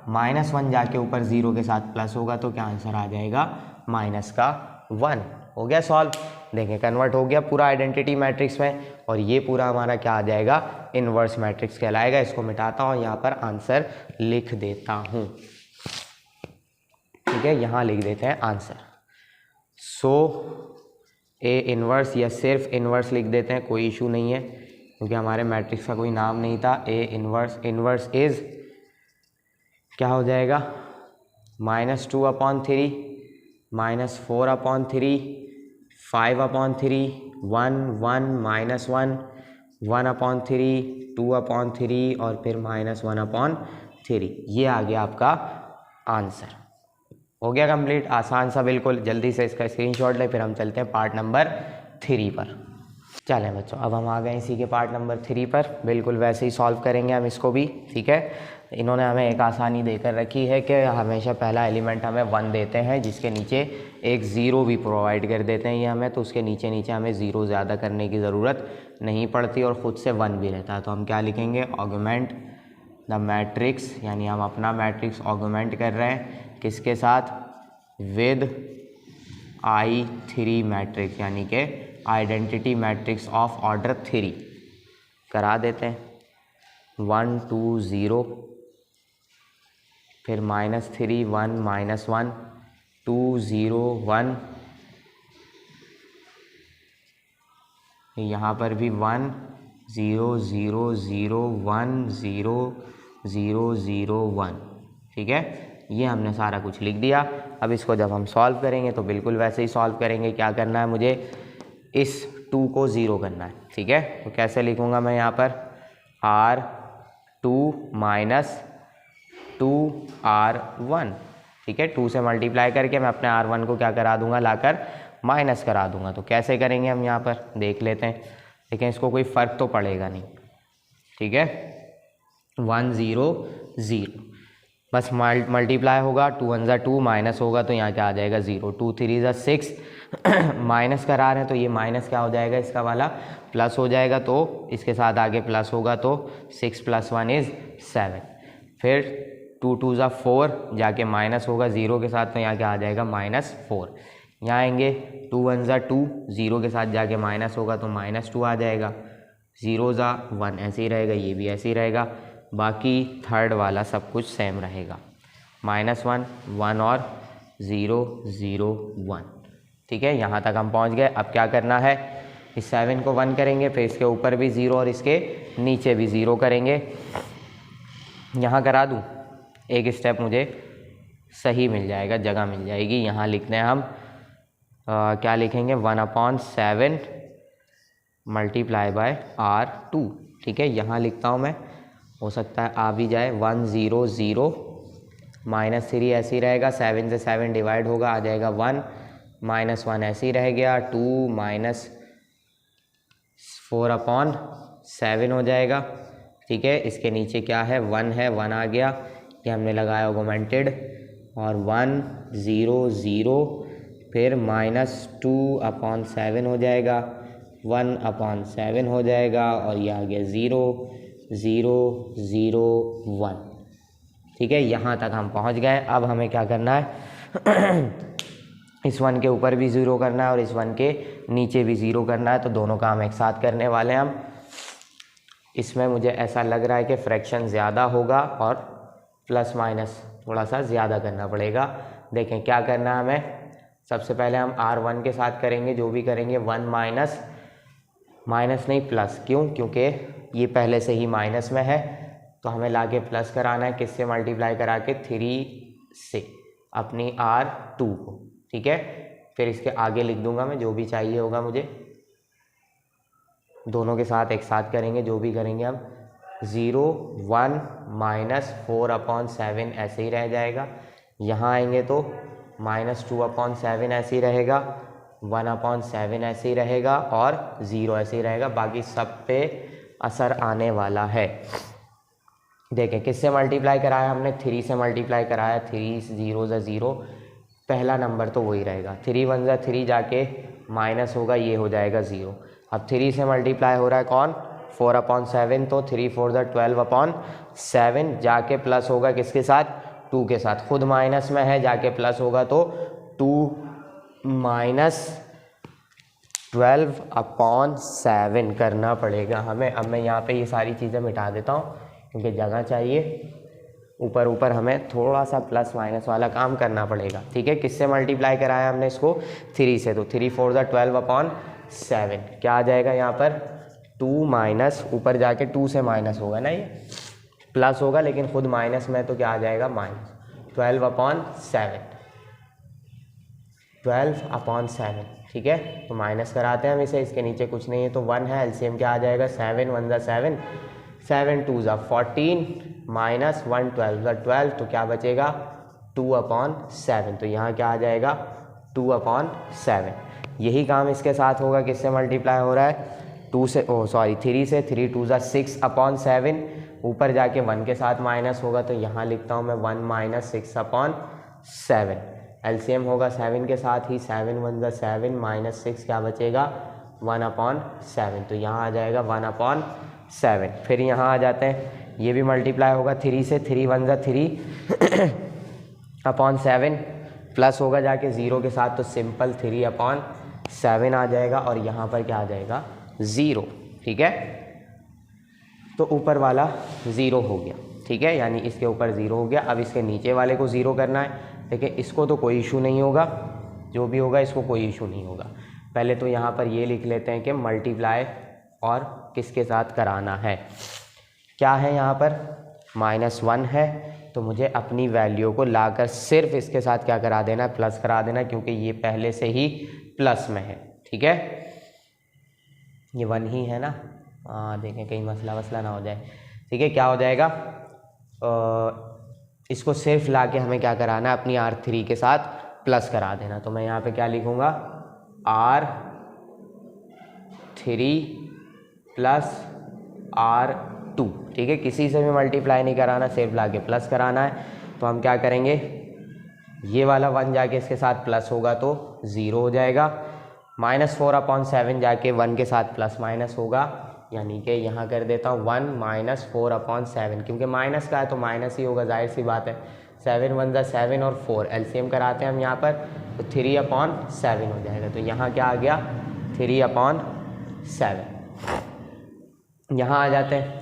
-1 जाके ऊपर 0 के साथ प्लस होगा तो क्या आंसर आ जाएगा -1। हो गया सॉल्व, देखें कन्वर्ट हो गया पूरा आइडेंटिटी मैट्रिक्स में, और ये पूरा हमारा क्या आ जाएगा, इन्वर्स मैट्रिक्स कहलाएगा। इसको मिटाता हूँ, यहाँ पर आंसर लिख देता हूँ, ठीक है, यहाँ लिख देते हैं आंसर। सो ए इन्वर्स या सिर्फ इन्वर्स लिख देते हैं, कोई इशू नहीं है, क्योंकि हमारे मैट्रिक्स का कोई नाम नहीं था। ए इन्वर्स, इन्वर्स इज क्या हो जाएगा -2/3, -4/3, 5/3, 1 1 -1, 1/3, 2/3 और फिर -1/3। ये आ गया आपका आंसर। हो गया कंप्लीट, आसान सा बिल्कुल। जल्दी से इसका स्क्रीनशॉट ले, फिर हम चलते हैं पार्ट नंबर 3 पर। चलें बच्चों, अब हम आ गए इसी के पार्ट नंबर 3 पर। बिल्कुल वैसे ही सॉल्व करेंगे हम इसको भी, ठीक है। इन्होंने हमें एक आसानी देकर रखी है कि हमेशा पहला एलिमेंट हमें 1 देते हैं, जिसके नीचे एक 0 भी प्रोवाइड कर देते हैं ये हमें, तो उसके नीचे नीचे हमें 0 ज़्यादा करने की ज़रूरत नहीं पड़ती और ख़ुद से 1 भी रहता है। तो हम क्या लिखेंगे, ऑगमेंट द मैट्रिक्स, यानी हम अपना मैट्रिक्स ऑगमेंट कर रहे हैं किसके साथ, विद I3 मैट्रिक्स, यानी कि आइडेंटिटी मैट्रिक्स ऑफ ऑर्डर 3 करा देते हैं। 1 2 0, फिर -3 1 -1 2 0 1, यहाँ पर भी 1 0 0 0 1 0 0 0 1। ठीक है, ये हमने सारा कुछ लिख दिया। अब इसको जब हम सॉल्व करेंगे तो बिल्कुल वैसे ही सॉल्व करेंगे। क्या करना है मुझे, इस 2 को 0 करना है। ठीक है, तो कैसे लिखूँगा मैं यहाँ पर, R2 - 2R1। ठीक है, 2 से मल्टीप्लाई करके मैं अपने R1 को क्या करा दूंगा, लाकर माइनस करा दूंगा। तो कैसे करेंगे हम यहाँ पर देख लेते हैं, लेकिन इसको कोई फ़र्क तो पड़ेगा नहीं। ठीक है, 1 0 0, बस मल्टीप्लाई होगा, 2 1 ज़ा 2, माइनस होगा तो यहाँ क्या आ जाएगा 0, 2 3 ज़ा 6, माइनस करा रहे हैं तो ये माइनस क्या हो जाएगा, इसका वाला प्लस हो जाएगा, तो इसके साथ आगे प्लस होगा तो 6 + 1 = 7। फिर 2 2 ज़ा 4, जाके माइनस होगा 0 के साथ तो यहाँ क्या आ जाएगा -4। यहाँ आएंगे 2 1 ज़ा 2, 0 के साथ जाके माइनस होगा तो -2 आ जाएगा, 0 ज़ा 1 ऐसे ही रहेगा, ये भी ऐसे ही रहेगा। बाकी थर्ड वाला सब कुछ सेम रहेगा, -1 1 और 0 0 1। ठीक है, यहाँ तक हम पहुँच गए। अब क्या करना है, इस 7 को 1 करेंगे, फिर इसके ऊपर भी 0 और इसके नीचे भी 0 करेंगे। यहाँ करा दूँ, एक स्टेप मुझे सही मिल जाएगा, जगह मिल जाएगी। यहाँ लिखते हैं हम क्या लिखेंगे, 1/7 × R2। ठीक है, यहाँ लिखता हूँ मैं, हो सकता है आ भी जाए, 1 0 0 -3 ऐसे ही रहेगा, 7 से 7 डिवाइड होगा, आ जाएगा 1, -1 ऐसे ही रह गया, 2 -4/7 हो जाएगा। ठीक है, इसके नीचे क्या है, 1 है, 1 आ गया, ये हमने लगाया ऑगमेंटेड, और 1 0 0, फिर -2/7 हो जाएगा, 1/7 हो जाएगा, और ये आ गया 0 0 0 1। ठीक है, यहाँ तक हम पहुँच गए। अब हमें क्या करना है, इस 1 के ऊपर भी 0 करना है और इस 1 के नीचे भी 0 करना है, तो दोनों काम एक साथ करने वाले हैं हम। इसमें मुझे ऐसा लग रहा है कि फ्रैक्शन ज़्यादा होगा और प्लस माइनस थोड़ा सा ज़्यादा करना पड़ेगा। देखें क्या करना है हमें, सबसे पहले हम R1 के साथ करेंगे, जो भी करेंगे 1 माइनस नहीं प्लस, क्यों, क्योंकि ये पहले से ही माइनस में है, तो हमें लाके प्लस कराना है, किससे मल्टीप्लाई करा के, 3 से अपनी R2 को। ठीक है, फिर इसके आगे लिख दूंगा मैं जो भी चाहिए होगा मुझे, दोनों के साथ एक साथ करेंगे, जो भी करेंगे हम, 0 1 -4/7 ऐसे ही रह जाएगा। यहाँ आएंगे तो -2/7 ऐसे ही रहेगा, 1/7 ऐसे ही रहेगा, और 0 ऐसे ही रहेगा। बाकी सब पे असर आने वाला है। देखें किससे मल्टीप्लाई कराया हमने, 3 से मल्टीप्लाई कराया, 3 0 ज़ा 0, पहला नंबर तो वही रहेगा, 3 1 ज़ा 3, जाके माइनस होगा, ये हो जाएगा 0। अब 3 से मल्टीप्लाई हो रहा है कौन, 4/7, तो 3 4 ज़ा 12/7, जाके प्लस होगा किसके साथ, 2 के साथ, खुद माइनस में है, जाके प्लस होगा तो 2 -12/7 करना पड़ेगा हमें। अब मैं यहाँ पे ये सारी चीज़ें मिटा देता हूँ क्योंकि जगह चाहिए, ऊपर हमें थोड़ा सा प्लस माइनस वाला काम करना पड़ेगा। ठीक है, किससे मल्टीप्लाई कराया हमने इसको, 3 से, तो 3 4 ज़ा 12/7, क्या आ जाएगा यहाँ पर, 2 माइनस, ऊपर जाके 2 से माइनस होगा ना, ये प्लस होगा लेकिन खुद माइनस में, तो क्या आ जाएगा -12/7। ठीक है, तो माइनस कराते हैं हम इसे, इसके नीचे कुछ नहीं है तो 1 है, एलसीएम क्या आ जाएगा, 7 1 ज़ा 7, 7 2 ज़ा 14, -1 12 ज़ा 12, तो क्या बचेगा 2/7, तो यहाँ क्या आ जाएगा 2/7। यही काम इसके साथ होगा, किससे मल्टीप्लाई हो रहा है, 3 से 3 2 ज़ा 6/7, ऊपर जाके 1 के साथ माइनस होगा, तो यहाँ लिखता हूँ मैं 1 - 6/7, एलसीएम होगा 7 के साथ ही, 7 1 ज़ा 7, -6 क्या बचेगा 1/7, तो यहाँ आ जाएगा 1/7। फिर यहाँ आ जाते हैं, ये भी मल्टीप्लाई होगा 3 से, 3 1 ज़ा 3/7, प्लस होगा जाके 0 के साथ, तो सिंपल 3/7 आ जाएगा, और यहाँ पर क्या आ जाएगा 0। ठीक है, तो ऊपर वाला 0 हो गया। ठीक है, यानी इसके ऊपर 0 हो गया। अब इसके नीचे वाले को 0 करना है। देखिए इसको तो कोई इशू नहीं होगा, जो भी होगा इसको कोई इशू नहीं होगा। पहले तो यहाँ पर ये लिख लेते हैं कि मल्टीप्लाई और किसके साथ कराना है। क्या है यहाँ पर -1 है, तो मुझे अपनी वैल्यू को लाकर सिर्फ इसके साथ क्या करा देना है, प्लस करा देना, क्योंकि ये पहले से ही प्लस में है। ठीक है, ये 1 ही है ना। देखें कहीं मसला वसला ना हो जाए। ठीक है, क्या हो जाएगा, इसको सिर्फ लाके हमें क्या कराना है, अपनी R3 के साथ प्लस करा देना। तो मैं यहाँ पे क्या लिखूँगा, R3 प्लस R2। ठीक है, किसी से भी मल्टीप्लाई नहीं कराना, सिर्फ लाके प्लस कराना है। तो हम क्या करेंगे, ये वाला 1 जाके इसके साथ प्लस होगा तो 0 हो जाएगा। -4/7 जाके 1 के साथ प्लस माइनस होगा, यानी कि यहाँ कर देता हूँ 1 - 4/7, क्योंकि माइनस का है तो माइनस ही होगा, जाहिर सी बात है। 7 1 ज़ा 7 और 4 एलसीएम कराते हैं हम यहाँ पर, तो 3/7 हो जाएगा। तो यहाँ क्या आ गया, 3/7। यहाँ आ जाते हैं,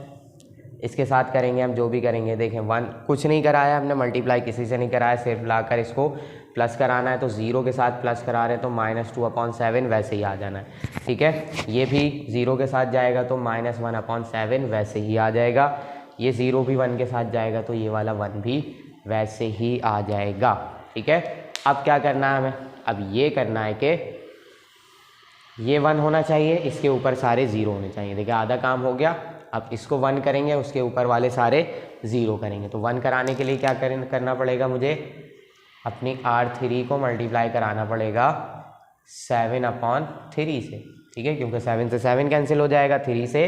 इसके साथ करेंगे हम जो भी करेंगे। देखें 1 कुछ नहीं कराया हमने, मल्टीप्लाई किसी से नहीं कराया, सिर्फ लाकर इसको प्लस कराना है। तो 0 के साथ प्लस करा रहे हैं तो -2/7 वैसे ही आ जाना है। ठीक है, ये भी 0 के साथ जाएगा तो -1/7 वैसे ही आ जाएगा। ये 0 भी 1 के साथ जाएगा तो ये वाला 1 भी वैसे ही आ जाएगा। ठीक है, अब क्या करना है हमें, अब ये करना है कि ये 1 होना चाहिए, इसके ऊपर सारे 0 होने चाहिए। देखिए आधा काम हो गया। अब इसको 1 करेंगे, उसके ऊपर वाले सारे 0 करेंगे। तो 1 कराने के लिए क्या करना पड़ेगा, मुझे अपनी R3 को मल्टीप्लाई कराना पड़ेगा 7/3 से। ठीक है, क्योंकि 7 से 7 कैंसिल हो जाएगा, 3 से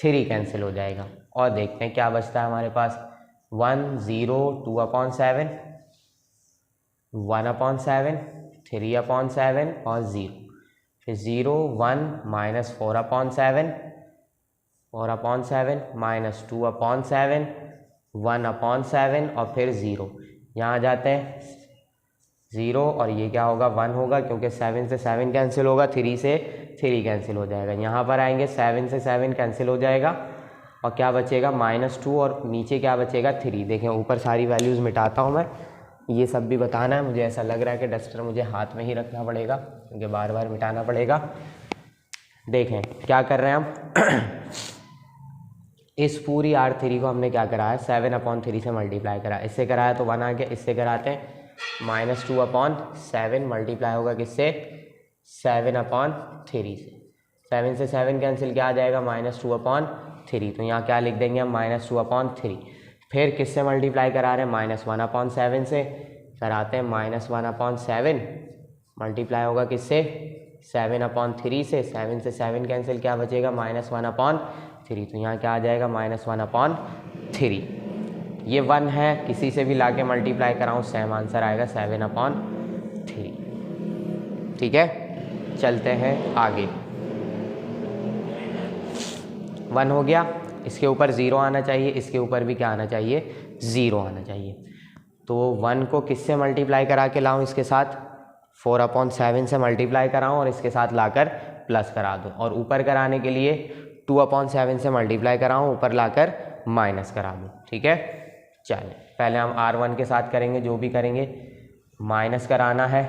3 कैंसिल हो जाएगा। और देखते हैं क्या बचता है हमारे पास, 1 0 2/7, 1/7, 3/7 और 0। फिर 0 1 -4/7, 4/7 -2/7, 1/7 और फिर 0। यहाँ जाते हैं 0 और ये क्या होगा, 1 होगा, क्योंकि 7 से 7 कैंसिल होगा, 3 से 3 कैंसिल हो जाएगा। यहाँ पर आएंगे 7 से 7 कैंसिल हो जाएगा और क्या बचेगा, -2 और नीचे क्या बचेगा, 3। देखें ऊपर सारी वैल्यूज़ मिटाता हूँ मैं, ये सब भी बताना है। मुझे ऐसा लग रहा है कि डस्टर मुझे हाथ में ही रखना पड़ेगा, क्योंकि बार बार मिटाना पड़ेगा। देखें क्या कर रहे हैं हम इस पूरी R3 को हमने क्या कराया, 7/3 से मल्टीप्लाई कराया। इससे कराया तो 1 आ गया, इससे कराते हैं -2/7 मल्टीप्लाई होगा किससे, 7/3 से। 7 से 7 कैंसिल क्या आ जाएगा, -2/3। तो यहाँ क्या लिख देंगे हम, -2/3। फिर किससे मल्टीप्लाई करा रहे हैं, -1/7 से कराते हैं। -1/7 मल्टीप्लाई होगा किससे, 7/3 से। 7 से 7 कैंसिल क्या बचेगा, -1/3। तो यहाँ क्या आ जाएगा, -1/3। ये 1 है, किसी से भी लाके मल्टीप्लाई कराऊँ सेम आंसर आएगा, 7/3। ठीक है, चलते हैं आगे। 1 हो गया, इसके ऊपर 0 आना चाहिए, इसके ऊपर भी क्या आना चाहिए, 0 आना चाहिए। तो 1 को किससे मल्टीप्लाई करा के लाऊं, इसके साथ 4/7 से मल्टीप्लाई कराऊं और इसके साथ लाकर प्लस करा दूं। और ऊपर कराने के लिए 2/7 से मल्टीप्लाई कराऊं, ऊपर लाकर माइनस करा दूं। ठीक है, चलिए पहले हम R1 के साथ करेंगे, जो भी करेंगे। माइनस कराना है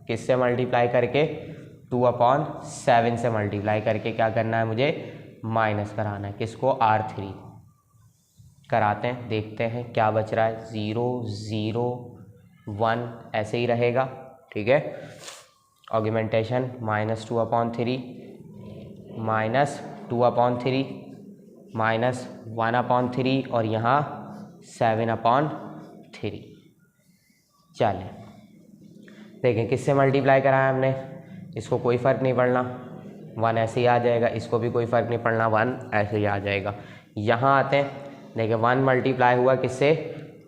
किससे मल्टीप्लाई करके, 2/7 से मल्टीप्लाई करके क्या करना है मुझे, माइनस कराना है किसको, R3। कराते हैं, देखते हैं क्या बच रहा है, 0 0 1 ऐसे ही रहेगा। ठीक है, ऑगमेंटेशन -2/3 -2/3 -1/3 और यहाँ 7/3। चलें देखें किससे मल्टीप्लाई कराया हमने, इसको कोई फ़र्क नहीं पड़ना, 1 ऐसे ही आ जाएगा। इसको भी कोई फ़र्क नहीं पड़ना, 1 ऐसे ही आ जाएगा। यहाँ आते हैं, देखिए 1 मल्टीप्लाई हुआ किससे,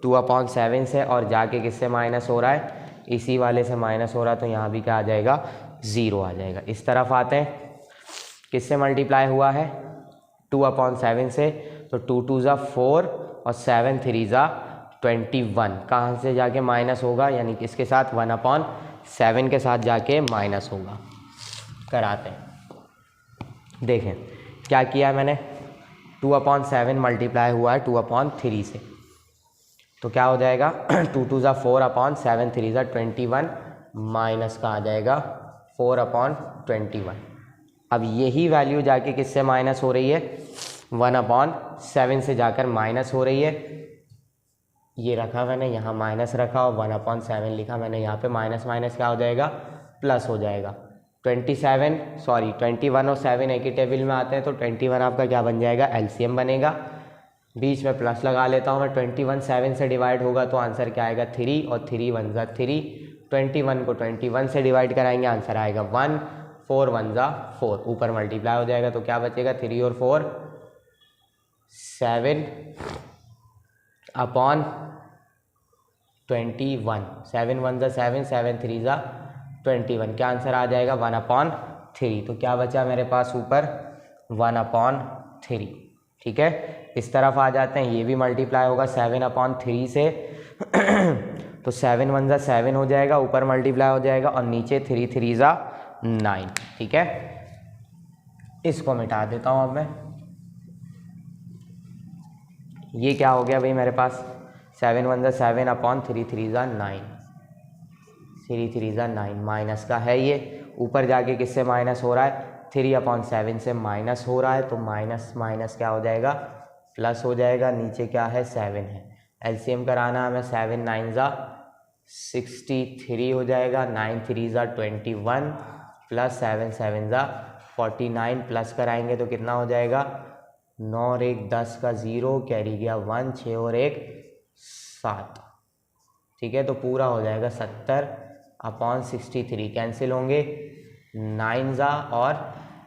2/7 से, और जाके किससे माइनस हो रहा है, इसी वाले से माइनस हो रहा है। तो यहाँ भी क्या आ जाएगा, 0 आ जाएगा। इस तरफ आते हैं, किससे मल्टीप्लाई हुआ है, 2/7 से, तो 2 2 ज़ा 4 और 7 3 ज़ा 21। कहाँ से जाके माइनस होगा, यानी कि इसके साथ 1/7 के साथ जाके माइनस होगा। कराते हैं, देखें क्या किया है मैंने, 2/7 मल्टीप्लाई हुआ है 2/3 से। तो क्या हो जाएगा 2 × 4 अपॉन 7 3 × 21 माइनस का आ जाएगा 4 अपॉन 21। अब यही वैल्यू जाके किससे माइनस हो रही है, 1/7 से जाकर माइनस हो रही है। ये रखा मैंने यहाँ माइनस रखा और 1/7 लिखा मैंने यहाँ पे, माइनस माइनस क्या हो जाएगा, प्लस हो जाएगा। 21 और 7 एक ही टेबल में आते हैं, तो 21 आपका क्या बन जाएगा, एलसीएम बनेगा। बीच में प्लस लगा लेता हूँ मैं, 21 7 से डिवाइड होगा तो आंसर क्या आएगा 3, और 3 1 ज़ा 3, 21 को 21 से डिवाइड कराएंगे आंसर आएगा 1, 4 1 ज़ा 4, ऊपर मल्टीप्लाई हो जाएगा तो क्या बचेगा 3 और 4 7 अपॉन 21, 7 1 ज़ा 7, 7 3 ज़ा 21, क्या आंसर आ जाएगा 1/3। तो क्या बचा मेरे पास ऊपर 1/3। ठीक है, इस तरफ आ जाते हैं, ये भी मल्टीप्लाई होगा 7/3 से तो 7 1 ज़ा 7 हो जाएगा, ऊपर मल्टीप्लाई हो जाएगा और नीचे 3 3 ज़ा 9। ठीक है, इसको मिटा देता हूँ अब मैं। ये क्या हो गया भाई मेरे पास, 7 1 ज़ा 7 अपॉन 3 3 ज़ा 9, 3 3 ज़ा 9 माइनस का है ये। ऊपर जाके किससे माइनस हो रहा है, 3/7 से माइनस हो रहा है, तो माइनस माइनस क्या हो जाएगा, प्लस हो जाएगा। नीचे क्या है 7 है, एलसीएम कराना हमें, 7 9 ज़ा 63 हो जाएगा, 9 3 ज़ा 21 प्लस 7 7 ज़ा 49 प्लस कराएंगे तो कितना हो जाएगा, 9 और 1 10 का 0 कैरी गया 1, 6 और 1 7। ठीक है, तो पूरा हो जाएगा 70/63, कैंसिल होंगे 9 ज़ा और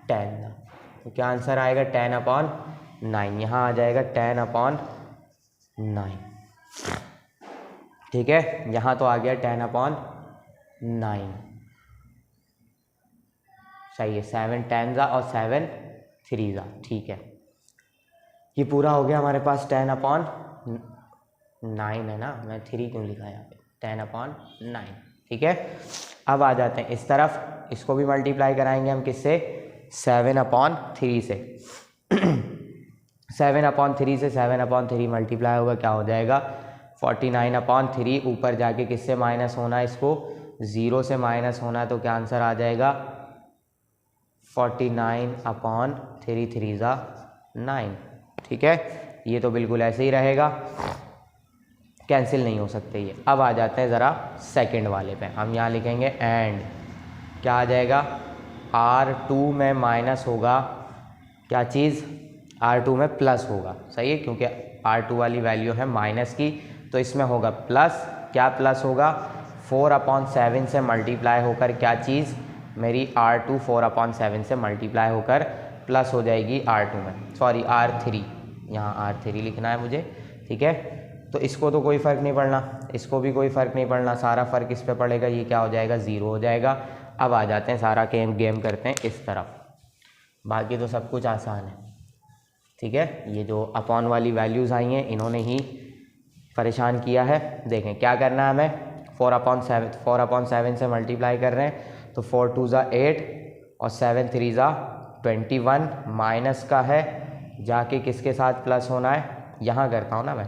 10 ज़ा, तो क्या आंसर आएगा 10/9, यहाँ आ जाएगा 10/9। ठीक है, यहाँ तो आ गया 10/9, सही है, 7 10 ज़ा और 7 3 ज़ा। ठीक है, ये पूरा हो गया हमारे पास 10/9 है ना, मैं 3 क्यों लिखा यहाँ पे, 10/9। ठीक है, अब आ जाते हैं इस तरफ, इसको भी मल्टीप्लाई कराएंगे हम किससे, 7/3 से 7/3 से 7/3 मल्टीप्लाई होगा, क्या हो जाएगा 49/3। ऊपर जाके किससे माइनस होना है, इसको 0 से माइनस होना है, तो क्या आंसर आ जाएगा 49/3 3 ज़ा 9। ठीक है, ये तो बिल्कुल ऐसे ही रहेगा, कैंसिल नहीं हो सकते ये। अब आ जाते हैं ज़रा सेकंड वाले पे, हम यहाँ लिखेंगे एंड, क्या आ जाएगा, R2 में माइनस होगा, क्या चीज़, R2 में प्लस होगा, सही है, क्योंकि R2 वाली वैल्यू है माइनस की, तो इसमें होगा प्लस। क्या प्लस होगा, 4/7 से मल्टीप्लाई होकर क्या चीज़ मेरी R2 4/7 से मल्टीप्लाई होकर प्लस हो जाएगी R2 में, सॉरी R3, यहाँ R3 लिखना है मुझे। ठीक है, तो इसको तो कोई फ़र्क नहीं पड़ना, इसको भी कोई फ़र्क नहीं पड़ना, सारा फ़र्क इस पे पड़ेगा, ये क्या हो जाएगा 0 हो जाएगा। अब आ जाते हैं, सारा गेम करते हैं इस तरफ, बाकी तो सब कुछ आसान है। ठीक है, ये जो अपॉन वाली वैल्यूज़ आई हैं इन्होंने ही परेशान किया है। देखें क्या करना है हमें, 4/7 से मल्टीप्लाई कर रहे हैं, तो 4 2 ज़ा 8 और 7 3 ज़ा 21 माइनस का है, जाके किसके साथ प्लस होना है, यहाँ करता हूँ ना मैं,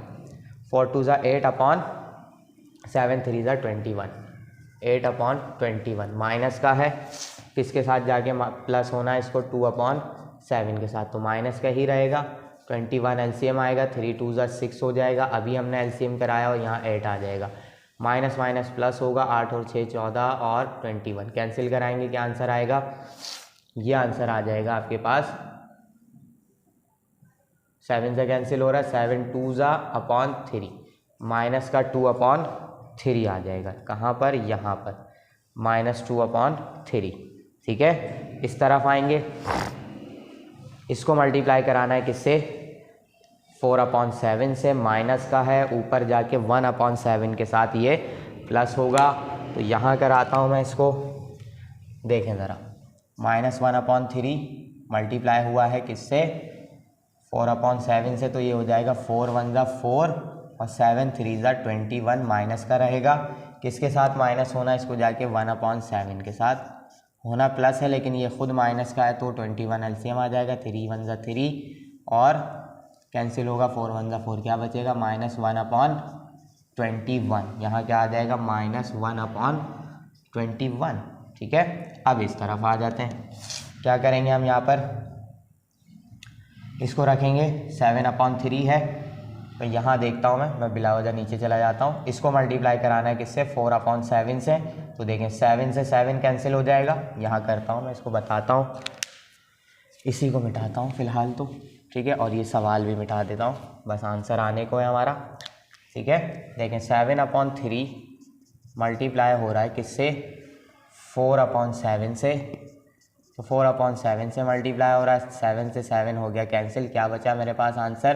4 2 ज़ा 8/7 3 ज़ा 21, 8/21 माइनस का है, किसके साथ जाके प्लस होना है, इसको 2/7 के साथ, तो माइनस का ही रहेगा। 21 एलसीएम आएगा, 3 2 ज़ा 6 हो जाएगा, अभी हमने एलसीएम कराया और यहाँ 8 आ जाएगा, माइनस माइनस प्लस होगा, 8 और 6 14 और 21 कैंसिल कराएंगे, क्या आंसर आएगा, ये आंसर आ जाएगा आपके पास, 7 से कैंसिल हो रहा है, 7 2 ज़ा 3, माइनस का 2/3 आ जाएगा, कहाँ पर, यहाँ पर -2/3। ठीक है, इस तरफ आएंगे, इसको मल्टीप्लाई कराना है किससे, 4/7 से, माइनस का है, ऊपर जाके 1/7 के साथ ये प्लस होगा, तो यहाँ कराता हूँ मैं इसको। देखें ज़रा, -1/3 मल्टीप्लाई हुआ है किससे, 4/7 से, तो ये हो जाएगा 4 1 ज़ा 4 और 7 3 ज़ा 21 माइनस का रहेगा, किसके साथ माइनस होना है, इसको जाके 1/7 के साथ होना, प्लस है लेकिन ये खुद माइनस का है, तो 21 एलसीएम आ जाएगा, 3 1 ज़ा 3 और कैंसिल होगा, 4 1 ज़ा 4, क्या बचेगा -1/7 21, यहाँ क्या आ जाएगा -1/21, ठीक है। अब इस तरफ आ जाते हैं, क्या करेंगे हम यहाँ पर, इसको रखेंगे 7/3 है, तो यहाँ देखता हूँ मैं बिला वजह नीचे चला जाता हूँ। इसको मल्टीप्लाई कराना है किससे, 4/7 से, तो देखें 7 से 7 कैंसिल हो जाएगा। यहाँ करता हूँ मैं, इसको बताता हूँ, इसी को मिटाता हूँ फ़िलहाल तो, ठीक है, और ये सवाल भी मिटा देता हूँ, बस आंसर आने को है हमारा, ठीक है। देखें 7/3 मल्टीप्लाई हो रहा है किससे, 4/7 से, तो 4/7 से मल्टीप्लाई हो रहा है, 7 से 7 हो गया कैंसिल, क्या बचा मेरे पास आंसर,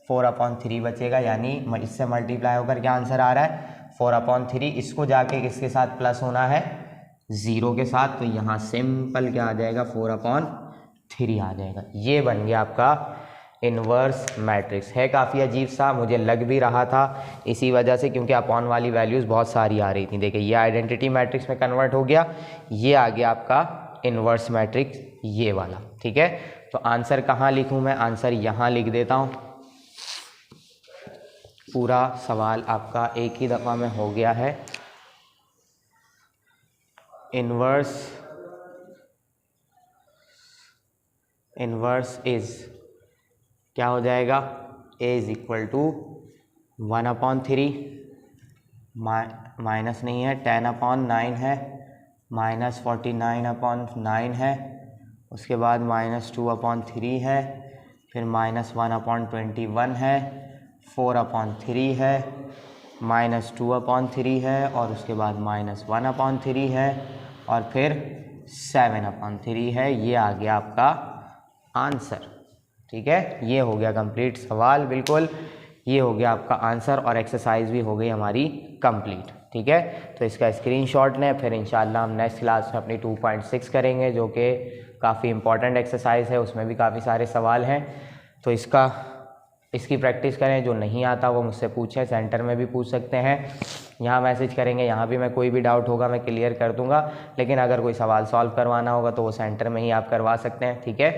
4/3 बचेगा, यानी इससे मल्टीप्लाई होकर क्या आंसर आ रहा है 4/3। इसको जाके किसके साथ प्लस होना है, 0 के साथ, तो यहाँ सिंपल क्या आ जाएगा 4/3 आ जाएगा। ये बन गया आपका इन्वर्स मैट्रिक्स। है काफ़ी अजीब सा, मुझे लग भी रहा था इसी वजह से, क्योंकि अपॉन वाली वैल्यूज़ बहुत सारी आ रही थी। देखिए ये आइडेंटिटी मैट्रिक्स में कन्वर्ट हो गया, ये आ गया आपका इन्वर्स मैट्रिक्स, ये वाला, ठीक है। तो आंसर कहाँ लिखूँ मैं, आंसर यहाँ लिख देता हूँ। पूरा सवाल आपका एक ही दफ़ा में हो गया है। इन्वर्स इज़ क्या हो जाएगा, a is equal to 1/3, minus नहीं है, 10/9 है, -49/9 है, उसके बाद -2/3 है, फिर -1/21 है, 4/3 है, -2/3 है, और उसके बाद -1/3 है, और फिर 7/3 है। ये आ गया आपका आंसर, ठीक है। ये हो गया कंप्लीट सवाल, बिल्कुल ये हो गया आपका आंसर, और एक्सरसाइज भी हो गई हमारी कंप्लीट, ठीक है। तो इसका स्क्रीनशॉट लें, फिर इंशाल्लाह हम नेक्स्ट क्लास में अपनी 2.6 करेंगे, जो कि काफ़ी इंपॉर्टेंट एक्सरसाइज है, उसमें भी काफ़ी सारे सवाल हैं। तो इसकी प्रैक्टिस करें, जो नहीं आता वो मुझसे पूछें, सेंटर में भी पूछ सकते हैं, यहाँ मैसेज करेंगे, यहाँ भी मैं कोई भी डाउट होगा मैं क्लियर कर दूंगा। लेकिन अगर कोई सवाल सॉल्व करवाना होगा तो वो सेंटर में ही आप करवा सकते हैं, ठीक है।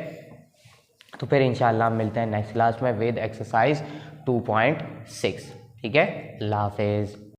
तो फिर इंशाल्लाह हम मिलते हैं नेक्स्ट क्लास में विद एक्सरसाइज 2.6, ठीक है। अल्लाह हाफिज़।